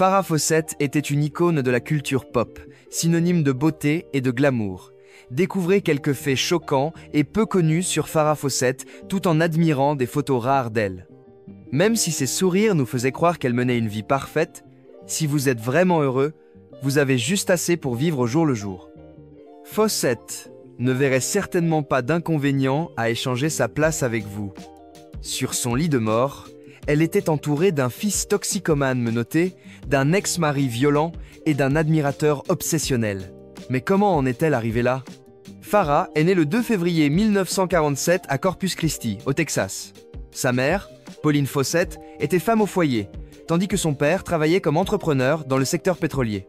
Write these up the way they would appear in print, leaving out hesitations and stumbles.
Farrah Fawcett était une icône de la culture pop, synonyme de beauté et de glamour. Découvrez quelques faits choquants et peu connus sur Farrah Fawcett tout en admirant des photos rares d'elle. Même si ses sourires nous faisaient croire qu'elle menait une vie parfaite, si vous êtes vraiment heureux, vous avez juste assez pour vivre au jour le jour. Fawcett ne verrait certainement pas d'inconvénient à échanger sa place avec vous. Sur son lit de mort, elle était entourée d'un fils toxicomane menotté, d'un ex-mari violent et d'un admirateur obsessionnel. Mais comment en est-elle arrivée là? Farrah est née le 2 février 1947 à Corpus Christi, au Texas. Sa mère, Pauline Fawcett, était femme au foyer, tandis que son père travaillait comme entrepreneur dans le secteur pétrolier.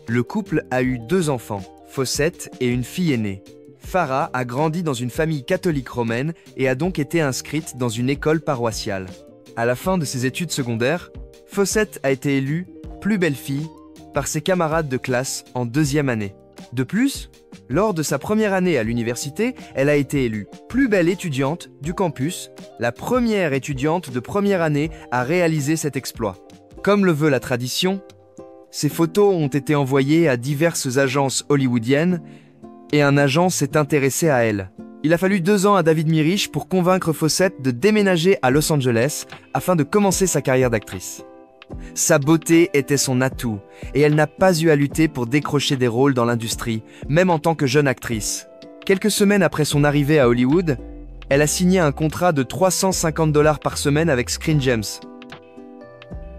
Le couple a eu 2 enfants, Fawcett et une fille aînée. Farrah a grandi dans une famille catholique romaine et a donc été inscrite dans une école paroissiale. À la fin de ses études secondaires, Fawcett a été élue plus belle fille par ses camarades de classe en 2e année. De plus, lors de sa première année à l'université, elle a été élue plus belle étudiante du campus, la première étudiante de première année à réaliser cet exploit. Comme le veut la tradition, ces photos ont été envoyées à diverses agences hollywoodiennes et un agent s'est intéressé à elle. Il a fallu 2 ans à David Mirich pour convaincre Fawcett de déménager à Los Angeles afin de commencer sa carrière d'actrice. Sa beauté était son atout, et elle n'a pas eu à lutter pour décrocher des rôles dans l'industrie, même en tant que jeune actrice. Quelques semaines après son arrivée à Hollywood, elle a signé un contrat de $350 par semaine avec Screen Gems.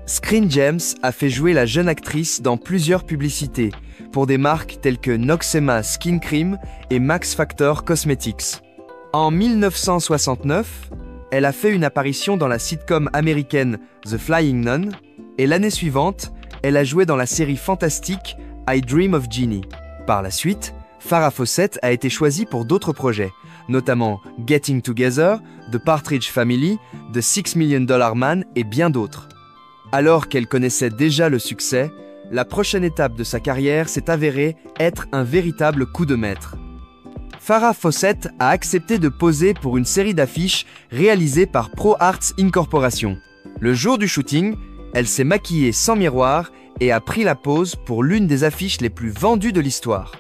Screen Gems a fait jouer la jeune actrice dans plusieurs publicités, pour des marques telles que Noxzema Skin Cream et Max Factor Cosmetics. En 1969, elle a fait une apparition dans la sitcom américaine The Flying Nun, et l'année suivante, elle a joué dans la série fantastique I Dream of Jeannie. Par la suite, Farrah Fawcett a été choisie pour d'autres projets, notamment Getting Together, The Partridge Family, The $6 Million Man et bien d'autres. Alors qu'elle connaissait déjà le succès, la prochaine étape de sa carrière s'est avérée être un véritable coup de maître. Farrah Fawcett a accepté de poser pour une série d'affiches réalisée par Pro Arts Incorporation. Le jour du shooting, elle s'est maquillée sans miroir et a pris la pose pour l'une des affiches les plus vendues de l'histoire.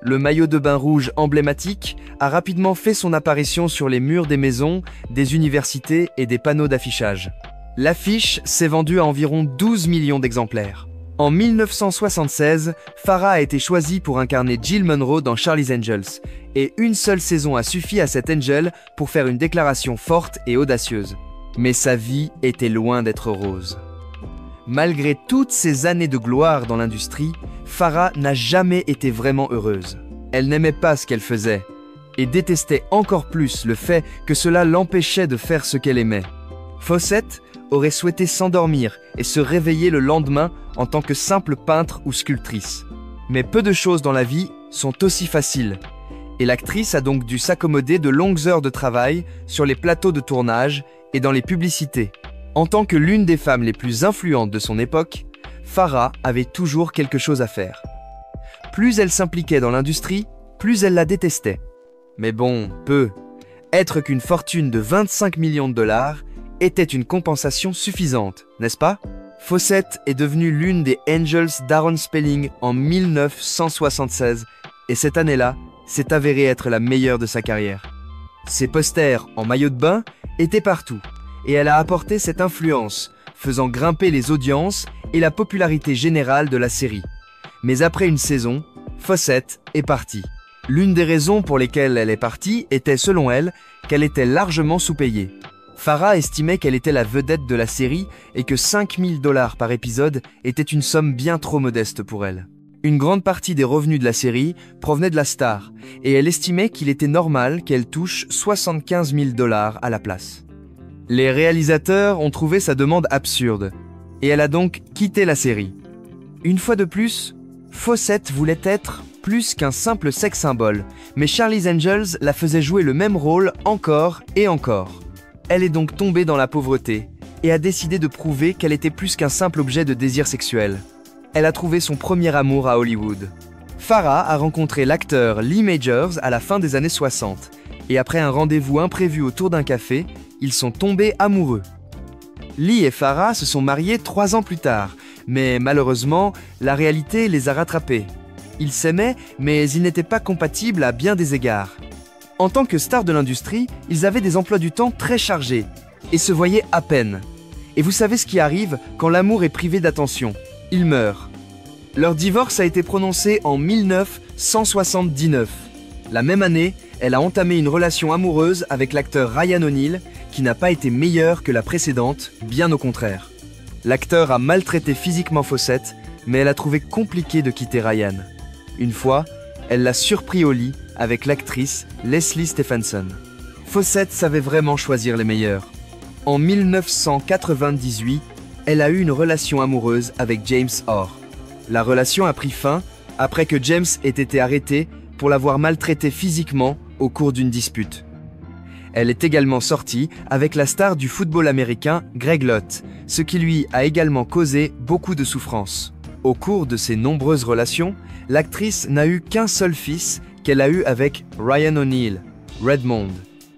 Le maillot de bain rouge emblématique a rapidement fait son apparition sur les murs des maisons, des universités et des panneaux d'affichage. L'affiche s'est vendue à environ 12 millions d'exemplaires. En 1976, Farrah a été choisie pour incarner Jill Munroe dans Charlie's Angels, et une seule saison a suffi à cet Angel pour faire une déclaration forte et audacieuse. Mais sa vie était loin d'être rose. Malgré toutes ces années de gloire dans l'industrie, Farrah n'a jamais été vraiment heureuse. Elle n'aimait pas ce qu'elle faisait, et détestait encore plus le fait que cela l'empêchait de faire ce qu'elle aimait. Fawcett aurait souhaité s'endormir et se réveiller le lendemain en tant que simple peintre ou sculptrice. Mais peu de choses dans la vie sont aussi faciles, et l'actrice a donc dû s'accommoder de longues heures de travail sur les plateaux de tournage et dans les publicités. En tant que l'une des femmes les plus influentes de son époque, Farrah avait toujours quelque chose à faire. Plus elle s'impliquait dans l'industrie, plus elle la détestait. Mais bon, être qu'une fortune de $25 millions était une compensation suffisante, n'est-ce pas? Fawcett est devenue l'une des Angels d'Aaron Spelling en 1976, et cette année-là s'est avérée être la meilleure de sa carrière. Ses posters en maillot de bain étaient partout, et elle a apporté cette influence, faisant grimper les audiences et la popularité générale de la série. Mais après une saison, Fawcett est partie. L'une des raisons pour lesquelles elle est partie était, selon elle, qu'elle était largement sous-payée. Farrah estimait qu'elle était la vedette de la série et que $5 000 par épisode était une somme bien trop modeste pour elle. Une grande partie des revenus de la série provenait de la star, et elle estimait qu'il était normal qu'elle touche $75 000 à la place. Les réalisateurs ont trouvé sa demande absurde, et elle a donc quitté la série. Une fois de plus, Fawcett voulait être plus qu'un simple sex symbole, mais Charlie's Angels la faisait jouer le même rôle encore et encore. Elle est donc tombée dans la pauvreté et a décidé de prouver qu'elle était plus qu'un simple objet de désir sexuel. Elle a trouvé son premier amour à Hollywood. Farrah a rencontré l'acteur Lee Majors à la fin des années 60, et après un rendez-vous imprévu autour d'un café, ils sont tombés amoureux. Lee et Farrah se sont mariés 3 ans plus tard, Mais malheureusement, la réalité les a rattrapés. Ils s'aimaient, mais ils n'étaient pas compatibles à bien des égards. En tant que stars de l'industrie, ils avaient des emplois du temps très chargés et se voyaient à peine. Et vous savez ce qui arrive quand l'amour est privé d'attention? Il meurt. Leur divorce a été prononcé en 1979. La même année, elle a entamé une relation amoureuse avec l'acteur Ryan O'Neal, qui n'a pas été meilleure que la précédente, bien au contraire. L'acteur a maltraité physiquement Fawcett, mais elle a trouvé compliqué de quitter Ryan. Une fois, elle l'a surpris au lit avec l'actrice Leslie Stephenson. Fawcett savait vraiment choisir les meilleurs. En 1998, elle a eu une relation amoureuse avec James Orr. La relation a pris fin après que James ait été arrêté pour l'avoir maltraité physiquement au cours d'une dispute. Elle est également sortie avec la star du football américain Greg Lott, ce qui lui a également causé beaucoup de souffrance. Au cours de ses nombreuses relations, l'actrice n'a eu qu'un seul fils qu'elle a eu avec Ryan O'Neal, Redmond.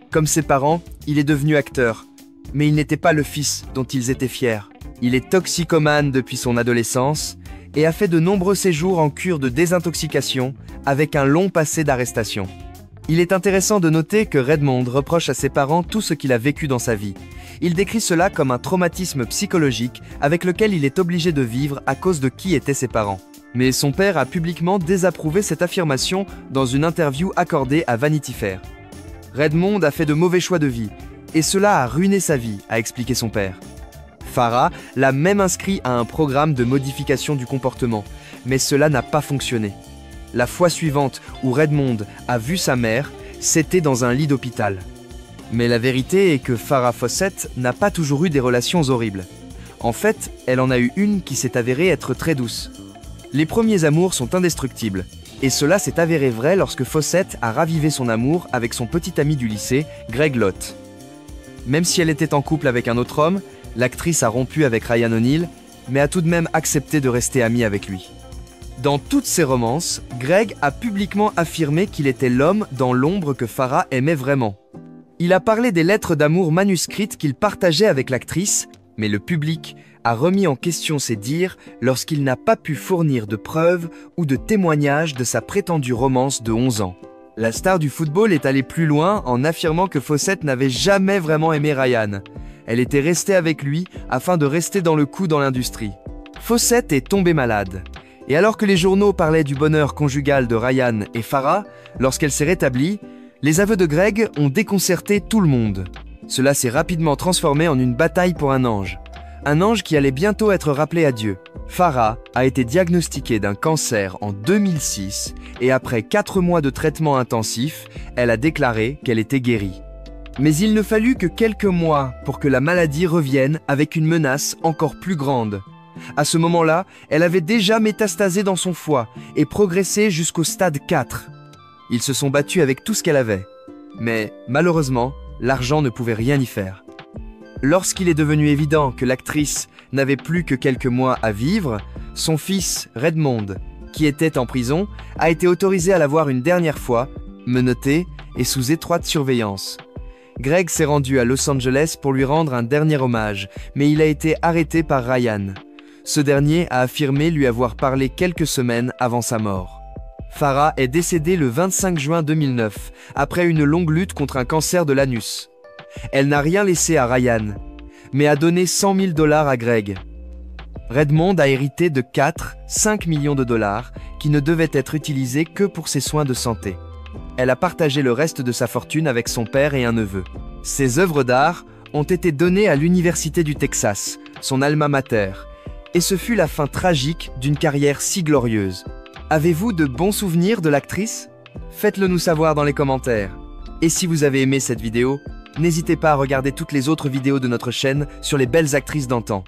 Comme ses parents, il est devenu acteur, mais il n'était pas le fils dont ils étaient fiers. Il est toxicomane depuis son adolescence et a fait de nombreux séjours en cure de désintoxication avec un long passé d'arrestation. Il est intéressant de noter que Redmond reproche à ses parents tout ce qu'il a vécu dans sa vie. Il décrit cela comme un traumatisme psychologique avec lequel il est obligé de vivre à cause de qui étaient ses parents. Mais son père a publiquement désapprouvé cette affirmation dans une interview accordée à Vanity Fair. Redmond a fait de mauvais choix de vie, et cela a ruiné sa vie, a expliqué son père. Farrah l'a même inscrit à un programme de modification du comportement, mais cela n'a pas fonctionné. La fois suivante où Redmond a vu sa mère, c'était dans un lit d'hôpital. Mais la vérité est que Farrah Fawcett n'a pas toujours eu des relations horribles. En fait, elle en a eu une qui s'est avérée être très douce. Les premiers amours sont indestructibles, et cela s'est avéré vrai lorsque Fawcett a ravivé son amour avec son petit ami du lycée, Greg Lott. Même si elle était en couple avec un autre homme, l'actrice a rompu avec Ryan O'Neal, mais a tout de même accepté de rester amie avec lui. Dans toutes ses romances, Greg a publiquement affirmé qu'il était l'homme dans l'ombre que Farrah aimait vraiment. Il a parlé des lettres d'amour manuscrites qu'il partageait avec l'actrice, mais le public a remis en question ses dires lorsqu'il n'a pas pu fournir de preuves ou de témoignages de sa prétendue romance de 11 ans. La star du football est allée plus loin en affirmant que Fawcett n'avait jamais vraiment aimé Ryan. Elle était restée avec lui afin de rester dans le coup dans l'industrie. Fawcett est tombée malade. Et alors que les journaux parlaient du bonheur conjugal de Ryan et Farrah, lorsqu'elle s'est rétablie, les aveux de Greg ont déconcerté tout le monde. Cela s'est rapidement transformé en une bataille pour un ange qui allait bientôt être rappelé à Dieu. Farrah a été diagnostiquée d'un cancer en 2006 et après 4 mois de traitement intensif, elle a déclaré qu'elle était guérie. Mais il ne fallut que quelques mois pour que la maladie revienne avec une menace encore plus grande. À ce moment-là, elle avait déjà métastasé dans son foie et progressé jusqu'au stade 4. Ils se sont battus avec tout ce qu'elle avait. Mais malheureusement, l'argent ne pouvait rien y faire. Lorsqu'il est devenu évident que l'actrice n'avait plus que quelques mois à vivre, son fils, Redmond, qui était en prison, a été autorisé à la voir une dernière fois, menotté et sous étroite surveillance. Greg s'est rendu à Los Angeles pour lui rendre un dernier hommage, mais il a été arrêté par Ryan. Ce dernier a affirmé lui avoir parlé quelques semaines avant sa mort. Farrah est décédée le 25 juin 2009, après une longue lutte contre un cancer de l'anus. Elle n'a rien laissé à Ryan, mais a donné 100 000 $ à Greg. Redmond a hérité de 4-5 millions de dollars qui ne devaient être utilisés que pour ses soins de santé. Elle a partagé le reste de sa fortune avec son père et un neveu. Ses œuvres d'art ont été données à l'Université du Texas, son alma mater, et ce fut la fin tragique d'une carrière si glorieuse. Avez-vous de bons souvenirs de l'actrice? Faites-le nous savoir dans les commentaires. Et si vous avez aimé cette vidéo, n'hésitez pas à regarder toutes les autres vidéos de notre chaîne sur les belles actrices d'antan.